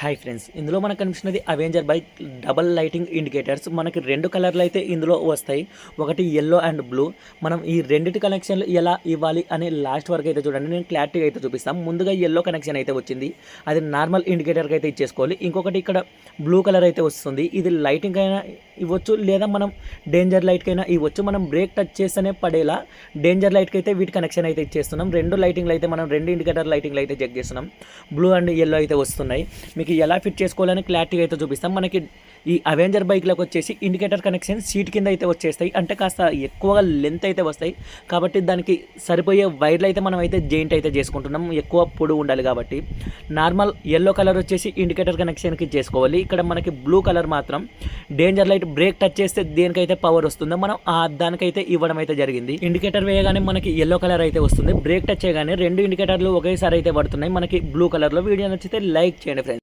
Hi friends, ఇందులో మనకు కనిపిస్తున్నది Avenger bike double lighting indicators. మనకి రెండు కలర్లు అయితే ఇందులో వస్తాయి, ఒకటి ఎల్లో అండ్ బ్లూ. మనం ఈ రెండింటి కనెక్షన్లు ఎలా ఇవ్వాలి అని లాస్ట్ వరకు అయితే చూడండి, నేను క్లారిటీగా అయితే చూపిస్తాను. ముందుగా ఎల్లో కనెక్షన్ అయితే వచ్చింది, అది నార్మల్ ఇండికేటర్కి అయితే ఇచ్చేసుకోవాలి. ఇంకొకటి ఇక్కడ బ్లూ కలర్ అయితే వస్తుంది, ఇది లైటింగ్ అయినా ఇవ్వచ్చు లేదా మనం డేంజర్ లైట్కి అయినా ఇవ్వచ్చు. మనం బ్రేక్ టచ్ చేస్తేనే పడేలా డేంజర్ లైట్కి అయితే వీటి కనెక్షన్ అయితే ఇచ్చేస్తున్నాం. రెండు లైటింగ్లు అయితే మనం రెండు ఇండికేటర్ లైటింగ్లు అయితే చెక్ చేస్తున్నాం. బ్లూ అండ్ ఎల్లో అయితే వస్తున్నాయి. మీకు ఎలా ఫిట్ చేసుకోవాలని క్లారిటీగా అయితే చూపిస్తాం. మనకి ఈ అవెంజర్ బైక్లోకి వచ్చేసి ఇండికేటర్ కనెక్షన్ సీట్ కింద అయితే వచ్చేస్తాయి, అంటే కాస్త ఎక్కువగా లెంత్ అయితే వస్తాయి కాబట్టి దానికి సరిపోయే వైర్లు అయితే మనం అయితే జాయింట్ అయితే చేసుకుంటున్నాం. ఎక్కువ పొడవు ఉండాలి కాబట్టి నార్మల్ ఎల్లో కలర్ వచ్చేసి ఇండికేటర్ కనెక్షన్కి చేసుకోవాలి. ఇక్కడ మనకి బ్లూ కలర్ మాత్రం డేంజర్ లైట్ బ్రేక్ టచ్ చేస్తే దేనికైతే పవర్ వస్తుందో మనం దానికైతే ఇవ్వడం అయితే జరిగింది. ఇండికేటర్ వేయగానే మనకి ఎల్లో కలర్ అయితే వస్తుంది, బ్రేక్ టచ్ చేయగానే రెండు ఇండికేటర్లు ఒకేసారి అయితే పడుతున్నాయి మనకి బ్లూ కలర్లో. వీడియో నచ్చితే లైక్ చేయండి ఫ్రెండ్స్.